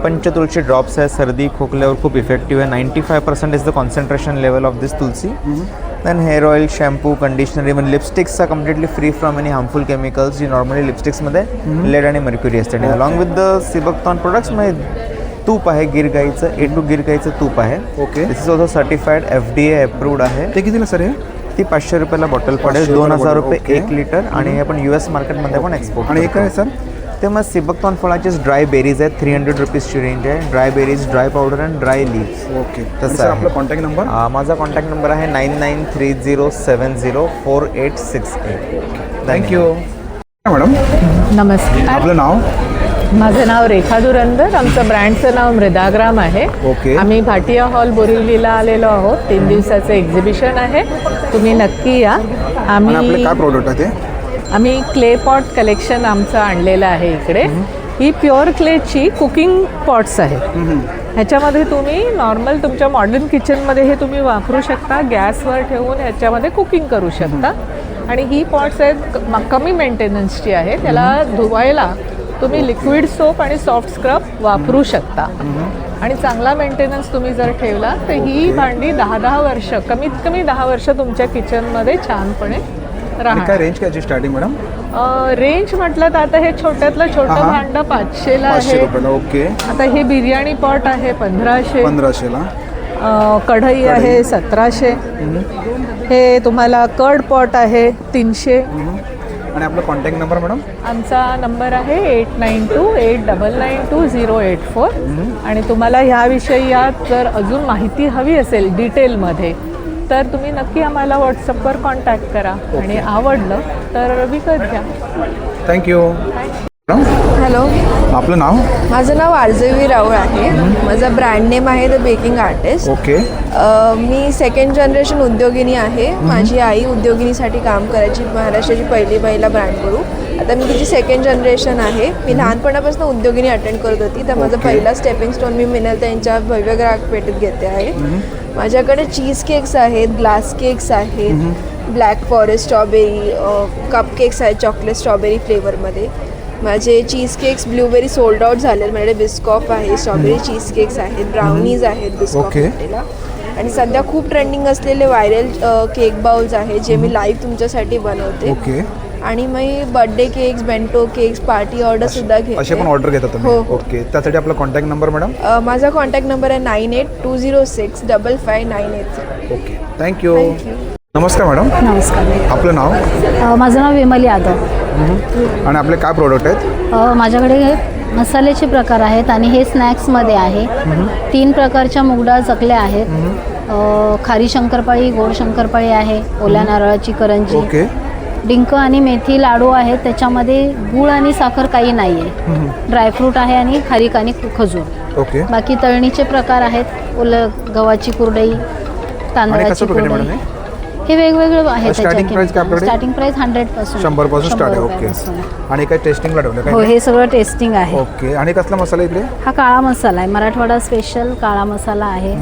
पंचतुळशी ड्रॉप्स आहे, सर्दी खोकल्यावर खूप इफेक्टिव्ह आहे. 95% is the concentration level of this tulsi. Then hair oil, shampoo, conditioner, even lipsticks are completely free from any harmful chemicals, जी नॉर्मली लिपस्टिक्समध्ये लेड आणि मर्क्युरी असते. आणि along with the seabuckthorn products मध्ये तूप आहे, गिर गाईचं, A2 गिर गाईचं तूप आहे. Okay. This is also certified, FDA approved आहे. ते कितीला सर हे? ती 500 रुपयाला बॉटल पडेल. 2000 रुपये 1 लिटर. आणि हे आपण US मार्केटमध्ये पण एक्सपोर्ट. आणि हे काय सर? ते मग सिबकथॉर्न फळाचेच ड्राय बेरीज आहेत. 300 रुपीजची रेंज आहे. ड्राय बेरीज, ड्राय पावडर आणि ड्राय लीव्स. ओके. तसं आपला कॉन्टॅक्ट नंबर? माझा कॉन्टॅक्ट नंबर आहे 9930704868. Thank you madam. नमस्कार, आपलं नाव? माझं नाव रेखा धुरंदर. आमचं ब्रँडचं नाव मृदाग्राम आहे. ओके. आम्ही भाटिया हॉल बोरिवलीला आलेलो आहोत. 3 दिवसाचं एक्झिबिशन आहे, तुम्ही नक्की या. आणि आपले काय प्रोडक्ट आहे ते? आम्ही क्ले पॉट कलेक्शन आमचं आणलेलं आहे इकडे. ही प्युअर क्लेची कुकिंग पॉट्स आहेत. ह्याच्यामध्ये तुम्ही नॉर्मल तुमच्या मॉडर्न किचनमध्ये हे तुम्ही वापरू शकता. गॅसवर ठेवून ह्याच्यामध्ये कुकिंग करू शकता. आणि ही पॉट्स आहेत कमी मेंटेनन्सची आहे. त्याला धुवायला तुम्ही लिक्विड सोप आणि सॉफ्ट स्क्रब वापरू शकता. आणि चांगला मेंटेनन्स तुम्ही जर ठेवला तर ही भांडी 10 वर्ष, कमीत कमी 10 वर्ष तुमच्या किचनमध्ये छानपणे राहणार. काय रेंज काय स्टार्टिंग मॅडम? रेंज म्हटलं तर आता हे छोट्यातलं छोटं भांडं 500ला आहे. ओके. आता हे बिर्याणी पॉट आहे 1500ला. कढई आहे 1700. हे तुम्हाला कड पॉट आहे 300. आणि आपला कॉन्टॅक्ट नंबर मॅडम? आमचा नंबर आहे 8928992084. आणि तुम्हाला ह्याविषयी यात जर अजून माहिती हवी असेल डिटेलमध्ये तर तुम्ही नक्की आम्हाला व्हॉट्सअपवर कॉन्टॅक्ट करा. आणि आवडलं तर विकत घ्या. थँक्यू. हॅलो, आपलं नाव? माझं नाव आरजेवी राऊळ आहे. माझं ब्रँड नेम आहे द बेकिंग आर्टिस्ट. ओके. मी 2nd जनरेशन उद्योगिनी आहे. माझी आई उद्योगिनीसाठी काम करायची, महाराष्ट्राची पहिली महिला ब्रँड गुरु. आता मी तिची 2nd जनरेशन आहे. मी लहानपणापासून उद्योगिनी अटेंड करत होती. तर माझा पहिला स्टेपिंग स्टोन मी मिनल त्यांच्या भव्य ग्राहक पेठेत घेते आहे. माझ्याकडे चीज केक्स आहेत, ग्लास केक्स आहेत, black forest strawberry, cup cakes आहेत चॉकलेट स्ट्रॉबेरी फ्लेवरमध्ये. माझे चीज केक्स ब्लूबेरी सोल्ड आउट झाले. माझ्याकडे बिस्कॉफ आहे, स्ट्रॉबेरी चीज केक्स आहेत, ब्राउनीज आहेत बिस्कॉफ ला. आणि सध्या खूप ट्रेंडिंग असलेले व्हायरल केक बाउल्स आहेत जे मी लाईव्ह तुमच्यासाठी बनवते. ओके. आणि मी birthday cakes, bento cakes, party order सुद्धा घेते. असे पण ऑर्डर घेता तुम्ही? हो. ओके. त्यासाठी आपला कॉन्टॅक्ट नंबर मॅडम? माझा कॉन्टॅक्ट नंबर आहे 9820655987. ओके. थँक्यू. नमस्कार मॅडम. नमस्कार. आपलं नाव? माझं नाव विमल यादव. आणि आपले काय प्रोडक्ट आहेत? माझ्याकडे मसाल्याचे प्रकार आहेत आणि हे स्नॅक्समध्ये आहे. 3 प्रकारच्या मुगडाळ चकल्या आहेत. खारी शंकरपाळी, गोड शंकरपाळी आहे, ओल्या नारळाची करंजी. ओके. डिंक आणि मेथी लाडू आहेत. त्याच्यामध्ये गूळ आणि साखर काही नाही आहे. ड्रायफ्रूट आहे आणि खारीक आणि खजूर. ओके. बाकी तळणीचे प्रकार आहेत. गव्हाची कुरडई, तांदळाची कुरडई. हे वेगवेगळे आहेत. स्टार्टिंग प्राइस काय आपल्याकडे? स्टार्टिंग प्राइस 100 पासून 100 पासून स्टार्ट आहे. ओके. आणि काय टेस्टिंगला ठेवलं हो, काय? हे सगळं टेस्टिंग आहे. ओके. आणि कसला मसाला इकडे? हा काळा मसाला आहे, मराठवाडा स्पेशल काळा मसाला आहे.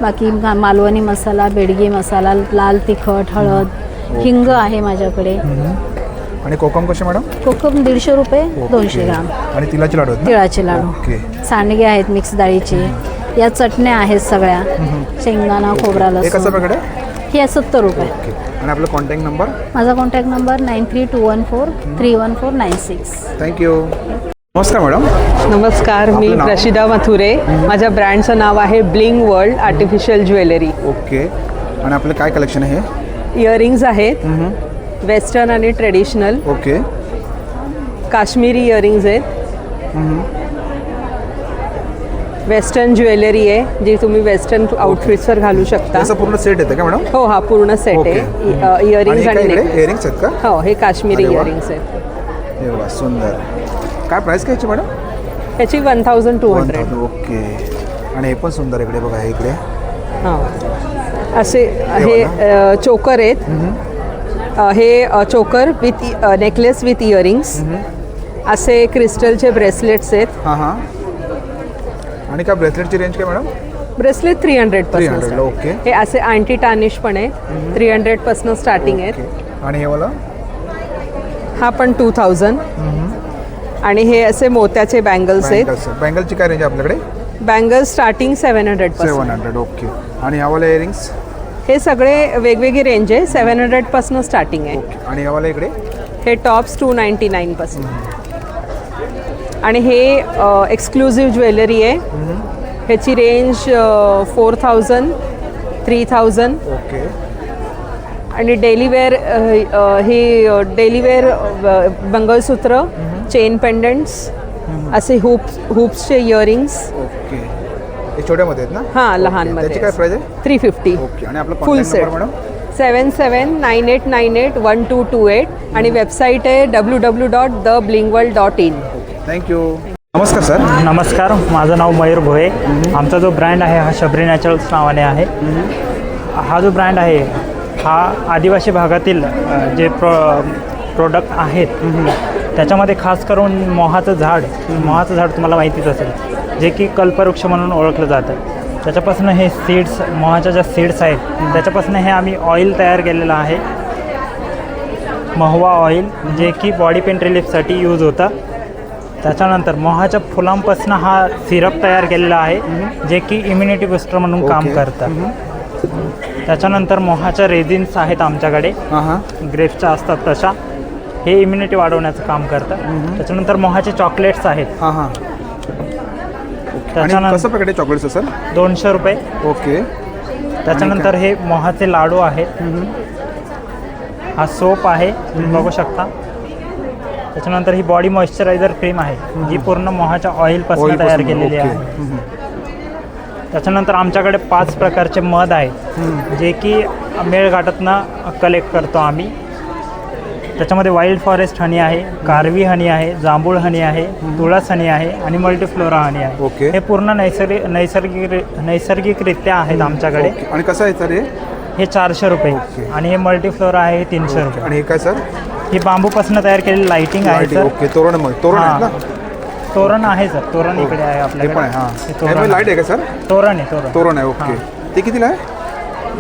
बाकी मालवणी मसाला, बेडगी मसाला, लाल तिखट, हळद, हिंग आहे माझ्याकडे. आणि कोकम कसे मॅडम? कोकम 150 रुपये 200 ग्राम. आणि तिळाचे लाडू आहेत? तिळाचे लाडू. ओके. सांडगे आहेत मिक्स डाळीचे. या चटण्या आहेत सगळ्या, शेंगदाणा, खोबरा, हे कसं लसूण. पकडे? हे 70 रुपये. ओके. आणि आपला कॉन्टॅक्ट नंबर? माझा कॉन्टॅक्ट नंबर 9321431496. थँक्यू. नमस्कार मॅडम. नमस्कार, मी आपलं नाव? प्रशिदा मथुरे. माझ्या ब्रँडचं नाव आहे bling world artificial jewellery. Okay. आणि आपलं काय कलेक्शन आहे? इयरिंग्ज आहेत, वेस्टर्न आणि ट्रेडिशनल. ओके. काश्मीरी इयरिंग्ज आहेत. वेस्टर्न ज्वेलरी आहे जी तुम्ही वेस्टर्न आउटफिट्सवर घालू शकता. त्याचा पूर्ण सेट येतं का मॅडम? हो, हा पूर्ण सेट आहे. इयरिंग्स आणि नेकलेस. इयरिंग्स आहेत का? हो, हे काश्मीरी अरे वा. इयरिंग्स आहेत. हे बघा सुंदर. काय प्राइस काय मॅडम? ह्याची 1200. ओके. आणि हे पण सुंदर इकडे बघा, हे इकडे हां, असे हे चोकर आहेत. हे चोकर विथ नेकलेस विथ इयरिंग्स. असे क्रिस्टलचे ब्रेसलेट्स आहेत. हां हां. आणि काय ब्रेसलेटची रेंज काय मॅडम? Bracelet 300 okay. हे असे अँटी टार्निश पण आहे. 300 स्टार्टिंग आहेत. आणि हे वाला? हा पण 2000. आणि हे असे मोत्याचे बँगल्स आहेत. बँगलची काय रेंज आहे आपल्याकडे? Bangles starting 700 700. ओके. आणि ह्यावाला इयरिंग्स? हे सगळे वेगवेगळी रेंज आहे. 700 स्टार्टिंग आहे. आणि ह्यावाला इकडे? हे टॉप्स 299. आणि हे एक्सक्लुझिव्ह ज्वेलरी आहे. ह्याची रेंज 4000, 3000. ओके. आणि डेलीवेअर ही डेलीवेअर मंगळसूत्र, चेन पेंडंट्स, असे हुप्सचे इयरिंग्स. ओके. हे छोट्यामध्ये आहेत ना? हां, लहानमध्ये. त्याची काय प्राइस आहे? 350. ओके. आणि आपला फुल कॉन्टॅक्ट सेट नंबर मॅडम? 7798981228. आणि वेबसाईट आहे www.theblingworld.in. थँक्यू. नमस्कार सर. नमस्कार, माझं नाव मयूर भोये. आमचा जो ब्रँड आहे हा शबरी नॅचरल्स नावाने आहे. हा जो ब्रँड आहे हा आदिवासी भागातील जे प्रोडक्ट आहेत त्याच्यामध्ये खास करून मोहाचं झाड तुम्हाला माहितीच असेल, जे की कल्पवृक्ष म्हणून ओळखलं जातं. त्याच्यापासून हे सीड्स, मोहाच्या ज्या सीड्स आहेत त्याच्यापासून हे आम्ही ऑइल तयार केलेलं आहे, महुवा ऑइल, जे की बॉडी पेन रिलीफसाठी यूज होतं. त्याच्यानंतर मोहाच्या फुलांपासून हा सिरप तयार केलेला आहे, जे की इम्युनिटी बूस्टर म्हणून काम करतं. त्याच्यानंतर मोहाच्या रेझिन्स आहेत आमच्याकडे, ग्रेप्सच्या असतात तशा, हे इम्युनिटी वाढवण्याचं काम करतं. त्याच्यानंतर मोहाचे चॉकलेट्स आहेत. त्याच्यानंतर कसं पॅकेट आहे चॉकलेटचं सर? 200 रुपये. ओके. त्याच्यानंतर हे मोहाचे लाडू आहेत. हा सोप आहे, तुम्ही बघू शकता. त्याच्यानंतर ही बॉडी मॉइश्चरायझर क्रीम आहे, जी पूर्ण मोहाच्या ऑइलपासून तयार केलेली आहे. त्याच्यानंतर आमच्याकडे 5 प्रकारचे मध आहेत, जे की मेळघाटातनं कलेक्ट करतो आम्ही. त्याच्यामध्ये वाईल्ड फॉरेस्ट हनी आहे, कारवी हनी आहे, जांभूळ हनी आहे, तुळस हनी आहे आणि मल्टीफ्लोरा हनी आहे. ओके. हे पूर्ण नैसर्गिकरित्या आहेत आमच्याकडे. आणि कसं आहे सर हे 400 रुपये. आणि हे मल्टीफ्लोरा आहे, हे 300 रुपये. आणि हे काय सर? ही बांबूपासून तयार केलेली लाइटिंग आहे सर. ओके. तोरण आहे ना? तोरण आहे सर, तोरण इकडे आहे आपल्याकडे. लाईट आहे का सर? तोरण आहे. तोरण आहे. ओके. ते कितीला आहे?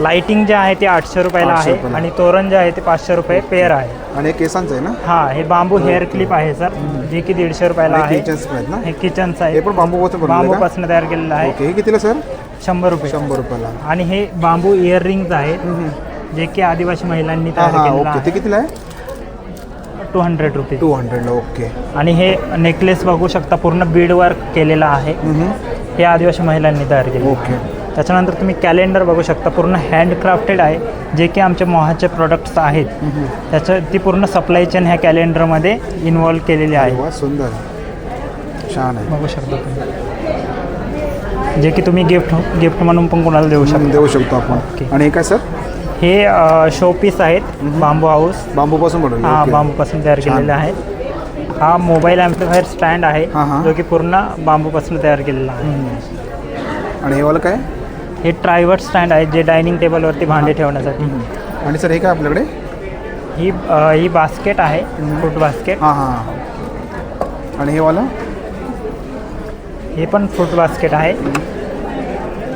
लाइटिंग जे आहे ते 800 रुपयाला आहे आणि तोरण जे आहे ते 500 रुपये पेअर आहे. आणि केसांचं आहे ना? हां, हे बांबू हेअर क्लिप आहे सर, जे की 150 रुपयाला आहे. हे किचनचं आहे, हे पण बांबूपासून तयार केलेलं आहे. हे कितीला सर? 100 रुपये. 100 रुपयाला. आणि हे बांबू इयर रिंग्स आहेत, जे की आदिवासी महिलांनी तयार केलेलं आहे. ते कितीला आहे? 200 रुपये. 200ला. ओके. आणि हे नेकलेस बघू शकता, पूर्ण बीड वर्क केलेलं आहे, हे आदिवासी महिलांनी तयार केले. ओके. त्याच्यानंतर तुम्ही कॅलेंडर बघू शकता, पूर्ण हँडक्राफ्टेड आहे, जे की आमचे मोहाचे प्रोडक्ट्स आहेत. ती पूर्ण सप्लाय चेन ह्या कॅलेंडरमध्ये इन्व्हॉल्व केलेली आहे. सुंदर, छान आहे. बघू शकता तुम्ही, जे की तुम्ही गिफ्ट म्हणून पण कोणाला देऊ शकतो आपण. आणि हे काय सर? हे शो पीस आहेत, बांबू हाऊस, बांबूपासून बनवले. हां, बांबूपासून तयार केलेले आहेत. हा मोबाईल ॲम्प्लिफायर स्टँड आहे, जो की पूर्ण बांबूपासून तयार केलेला आहे. आणि हे वाला काय? हे ट्रायवर्ड स्टँड आहे, जे डायनिंग टेबलवरती भांडे ठेवण्यासाठी. आणि सर हे काय आपल्याकडे? ही बास्केट आहे, फ्रूट बास्केट. आणि हे वाला? हे पण फ्रूट बास्केट आहे.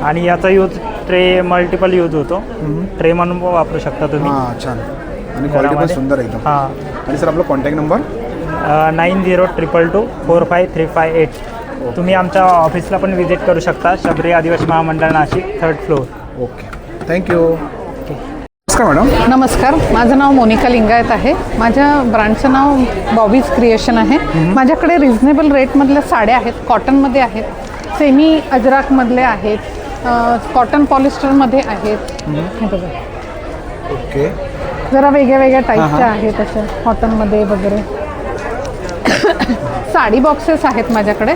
आणि याचा यूज मल्टिपल यूज होतो, ट्रे म्हणून वापरू शकता तुम्ही. छान. आणि क्वालिटी पण सुंदर एकदम. आणि सर आपला कॉन्टॅक्ट नंबर? 9022245358. तुम्ही आमच्या ऑफिसला पण व्हिजिट करू शकता, Shabari Adivasi Mahamandal, Nashik, 3rd floor. Okay. Thank you. नमस्कार मॅडम. नमस्कार, माझं नाव मोनिका लिंगायत आहे. माझ्या ब्रँडचं नाव बॉबीज क्रिएशन आहे. माझ्याकडे रिझनेबल रेटमधल्या साड्या आहेत, कॉटनमध्ये आहेत, सेमी अजराकमधले आहेत, कॉटन पॉलिस्टरमध्ये आहेत. हे बघा. ओके. जरा वेगळ्या वेगळ्या टाईपच्या आहेत अशा कॉटनमध्ये वगैरे. साडी बॉक्सेस आहेत माझ्याकडे,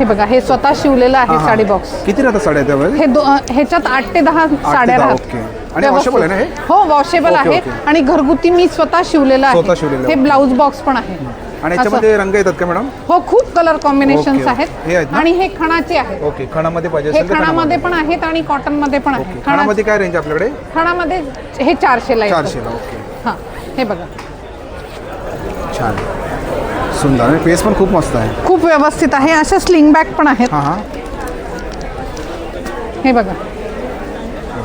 हे बघा, हे स्वतः शिवलेलं आहे साडी बॉक्स. किती राहतात साड्या त्यामध्ये? ह्याच्यात 8 ते 10 साड्या राहतात. ओके. आणि वॉशेबल आहे ना हे? हो, वॉशेबल ओके, आहे. ओके. आणि घरगुती मी स्वतः शिवलेलं स्वतः आहे. शिवलेलं हे आहे. ब्लाऊज बॉक्स पण आहे. आणि याच्यामध्ये रंग येतात का मॅडम? हो, खूप कलर कॉम्बिनेशन्स ओके, आहेत. हे आहेत ना? आणि हे खणाचे आहेत. ओके. खणामध्ये पाहिजे हे असेल तर खणामध्ये पण आहेत आणि कॉटन मध्ये पण आहे. खणामध्ये काय रेंज आपल्याकडे? खणामध्ये हे 400 ला येतं. 400 ला. ओके. हां, हे बघा, छान सुंदर. आणि पेस पण खूप मस्त आहे. खूप व्यवस्थित आहे. अशा स्लिंग बॅग पण आहेत. हां हां. हे बघा,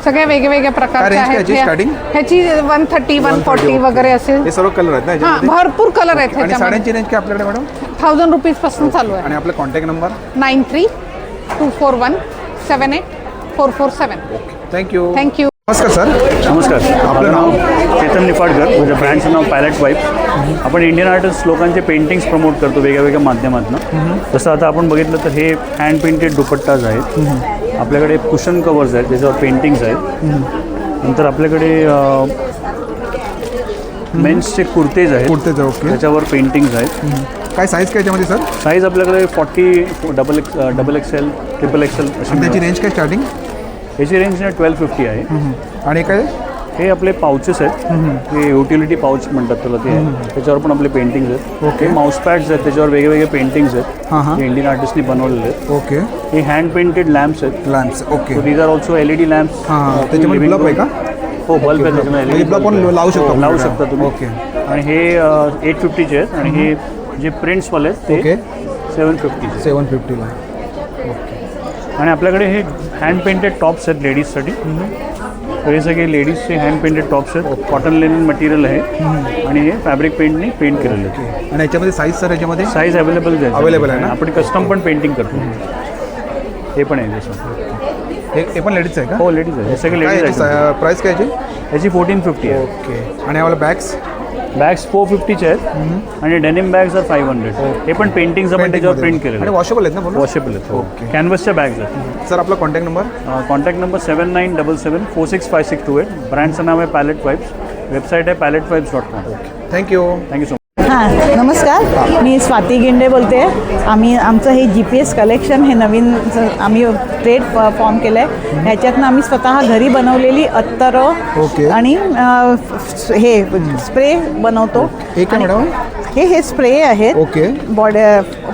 सगळे वेगवेगळ्या प्रकारचे range काय याची आहेत. starting? ह्याची 130 140 वगैरे असेल. हे सर्व कलर आहेत ना हां, याच्यामध्ये? भरपूर कलर आहेत आणि ह्याच्यामध्ये. साड्यांची रेंज काय आपल्याकडे मॅडम? 1000 रुपीज पासून चालू आहे. आणि आपला कॉन्टॅक्ट नंबर? 9324178447. थँक्यू. थँक्यू. नमस्कार सर. नमस्कार. आपलं नाव? चेतन निफाडकर. माझ्या ब्रँडचं नाव पॅलेट वाईप्स. आपण इंडियन आर्टिस्ट लोकांचे पेंटिंग्स प्रमोट करतो वेगळ्या माध्यमातून. जसं आता आपण बघितलं तर हे हँड पेंटेड दुपट्टाज आहेत. आपल्याकडे कुशन कवर्स आहेत त्याच्यावर पेंटिंग्स आहेत. नंतर आपल्याकडे मेन्सचे कुर्तेज आहेत. कुर्तेज, ओके. त्याच्यावर पेंटिंग्स आहेत. काय साईज काय याच्यामध्ये सर? साईज आपल्याकडे 40, डबल XL, ट्रिपल XL आणि अशी. त्याची रेंज काय स्टार्टिंग? याची रेंज 1250 आहे. आणि काय? हे आपले पाउचेस आहेत. हे युटिलिटी पाउच म्हणतात त्याला ते. त्याच्यावर पण आपले पेंटिंग्स आहेत. ओके. माउस पॅड्स आहेत त्याच्यावर वेगवेगळे पेंटिंग्स आहेत. हां हां. हे इंडियन आर्टिस्टनी बनवलेले आहेत. ओके. हे हँड पेंटेड लॅम्प्स आहेत. Lamps, okay. These are also LED lamps. हां, त्याच्यामध्ये बल्ब आहे का? हो, बल्ब आहे त्याच्यामध्ये. म्हणजे बल्ब पण लावू शकतो आपण? लावू शकता तुम्ही. ओके. आणि हे 850चे आहेत. आणि हे जे प्रिंट्सवाले आहेत ते 750चे. 750ला. आणि आपल्याकडे हे हँड पेंटेड टॉप्स आहेत लेडीजसाठी. तर हे सगळे लेडीजचे हँड पेंटेड टॉप्स आहेत. कॉटन लेनिन मटेरियल आहे. आणि हे फॅब्रिक पेंटने पेंट केलेले आहेत. आणि याच्यामध्ये साईज सर? याच्यामध्ये साईज अवेलेबल आहे ना? आपण कस्टम पण पेंटिंग करतो. हे पण आहे जसं. हे पण लेडीज आहे का? हो, लेडीज आहे. हे सगळे लेडीज आहेत. प्राईस काय याची? याची 1450 आहे. ओके. आणि यावाला बॅग्स? बॅग्स 450चे आहेत. आणि डेनिम बॅग्स आर 500. हे पण पेंटिंग्स आपण त्याच्यावर प्रिंट केलेले. आणि वॉशेबल आहेत ना? वॉशेबल आहेत. ओके. कॅनव्हसच्या बॅग्स आहेत. सर आपला कॉन्टॅक्ट नंबर? Contact number 7977465628. ब्रँडचं नाव आहे पॅलेट वाईप्स. वेबसाईट आहे palettvibes.com. Thank you. Thank you so much. हां, नमस्कार. मी स्वाती गिंडे बोलते. आमचं हे GPS कलेक्शन हे नवीन आम्ही ट्रेड फॉर्म केलं आहे. ह्याच्यातनं आम्ही स्वतः घरी बनवलेली अत्तरं ओके. आणि हे स्प्रे बनवतो. एक आहे मॅडम? हे स्प्रे आहेत. ओके. बॉडी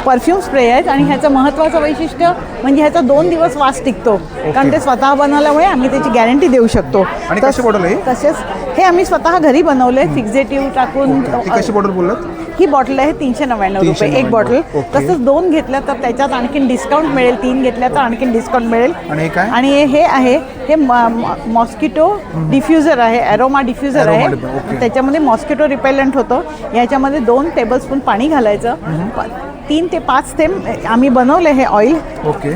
परफ्यूम स्प्रे आहेत. आणि ह्याचं महत्त्वाचं वैशिष्ट्य म्हणजे ह्याचा 2 दिवस वास टिकतो. कारण ते स्वतः बनवल्यामुळे आम्ही त्याची गॅरंटी देऊ शकतो. आणि कशी बॉटल आहे? तसेच हे आम्ही स्वतः घरी बनवले फिक्झेटिव्ह टाकून. ती कशी बॉटल बोललात? ही बॉटल आहे 399 रुपये एक बॉटल. तसंच 2 घेतल्या तर त्याच्यात आणखीन डिस्काउंट मिळेल. 3 घेतल्या तर आणखीन डिस्काउंट मिळेल. आणि हे काय? आणि हे आहे हे मॉस्किटो डिफ्युजर आहे. ॲरोमा डिफ्युजर आहे. त्याच्यामध्ये मॉस्किटो रिपेलंट होतो. याच्यामध्ये 2 टेबलस्पून पाणी घालायचं. 3 ते 5 थेंब आम्ही बनवले हे ऑइल. ओके.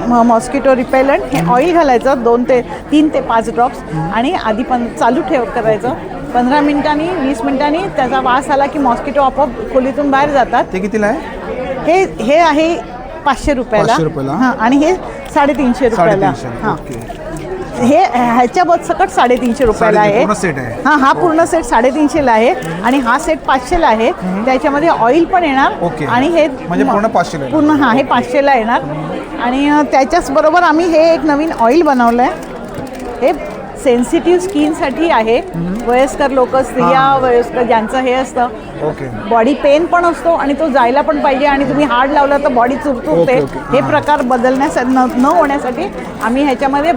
मॉस्किटो रिपेलंट हे ऑइल घालायचं 3 ते 5 ड्रॉप्स. आणि आधी पण चालू करायचं. 15 मिनिटांनी 20 मिनिटांनी त्याचा वास आला की मॉस्किटो आपोआप खोलीतून बाहेर जातात. ते कितीला आहे? हे आहे 500 रुपयाला. 500 रुपयाला. हां, आणि हे 350 रुपयाला. हां, हे ह्याच्या सकट 350 रुपयाला आहे. पूर्ण सेट आहे. हां, हा पूर्ण सेट 350ला आहे. आणि हा सेट 500ला आहे. त्याच्यामध्ये ऑइल पण येणार. ओके. आणि हे म्हणजे पूर्ण 500ला पूर्ण हे 500ला येणार. आणि त्याच्याच बरोबर आम्ही हे एक नवीन ऑइल बनवलं आहे. हे सेन्सिटिव्ह स्किनसाठी आहे. वयस्कर लोक, स्त्रिया, वयस्कर ज्यांचं हे असतं ओके. बॉडी पेन पण असतो आणि तो जायला पण पाहिजे. आणि तुम्ही हार्ड लावला तर बॉडी चुरचुरते. हे प्रकार बदलण्यासाठी न होण्यासाठी आम्ही ह्याच्यामध्ये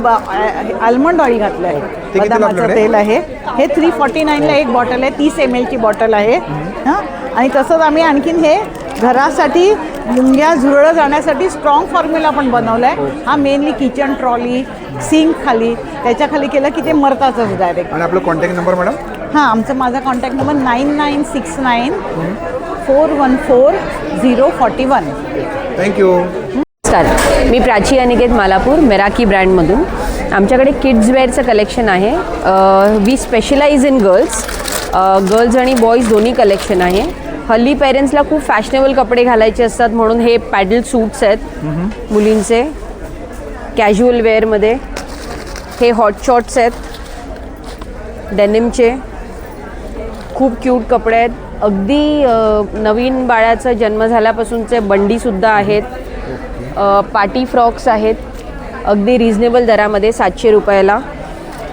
आल्मंड ऑइल घातलं आहे. बदामाचं तेल आहे. हे 349ला एक बॉटल आहे. 30 ml ची बॉटल आहे. हां, आणि तसंच आम्ही आणखीन हे घरासाठी मुंग्या झुरळं जाण्यासाठी स्ट्रॉंग फॉर्म्युला पण बनवला आहे. हा मेनली किचन ट्रॉली सिंक खाली त्याच्याखाली केलं की ते मरतातच डायरेक्ट. आणि आपला कॉन्टॅक्ट नंबर मॅडम? हां, माझा कॉन्टॅक्ट नंबर 9969414041. थँक्यू. नमस्कार. मी प्राची अनिकेत मालापूर मेराकी ब्रँडमधून. आमच्याकडे किड्स वेअरचं कलेक्शन आहे. वी स्पेशलाइज इन गर्ल्स आणि बॉईज दोन्ही कलेक्शन आहे. हल्ली पेरेंट्सला खूप फॅशनेबल कपडे घालायचे असतात म्हणून हे पॅडल सूट्स आहेत मुलींचे कॅज्युअल वेअरमध्ये. हे हॉट शॉर्ट्स आहेत डेनिमचे. खूप क्यूट कपडे आहेत. अगदी नवीन बाळाचा जन्म झाल्यापासूनचे बंडीसुद्धा आहेत. पार्टी फ्रॉक्स आहेत अगदी रिजनेबल दरामध्ये 700 रुपयाला.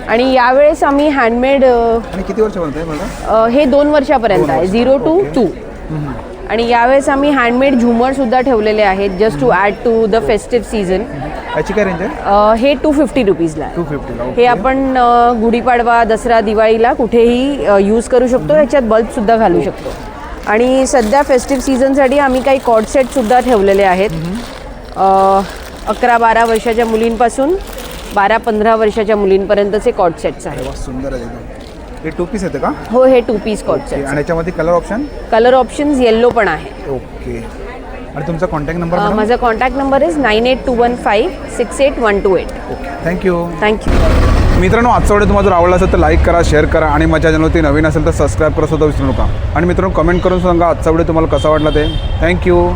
आणि यावेळेस आम्ही हँडमेड आणि किती वर्षापर्यंत आहे मला? हे 2 वर्षापर्यंत आहे 0 to 2. आणि यावेळेस आम्ही हँडमेड झुमरसुद्धा ठेवलेले आहेत just to add to the festive season. याची काय रेंज आहे? हे 250 रुपीजला आहे. 250. हे आपण गुढीपाडवा दसरा दिवाळीला कुठेही यूज करू शकतो. याच्यात बल्बसुद्धा घालू शकतो. आणि सध्या फेस्टिव्ह सीझनसाठी आम्ही काही कॉर्ड सेटसुद्धा ठेवलेले आहेत. 11-12 वर्षाच्या मुलींपासून 12-15 वर्षाच्या मुलींपर्यंतचे कॉर्ड सेट्स आहेत. सुंदर आहे एकदम. हे 2 पीस येते का? हो, हे 2 पीस कॉर्ड सेट. आणि याच्यामध्ये colour option? Colour options yellow पण आहे. ओके. आणि तुमचा कॉन्टॅक्ट नंबर? माझा contact number is 9821568128. Okay, thank you. Thank you. मित्रांनो, आजचा व्हिडिओ तुम्हाला जर आवडला असेल तर लाईक करा, शेअर करा आणि माझ्या चॅनलवरती नवीन असेल तर सबस्क्राईब करा सुद्धा विसरू नका. आणि मित्रांनो, कमेंट करून सांगा आजचा व्हिडिओ तुम्हाला कसा वाटला ते. थँक्यू.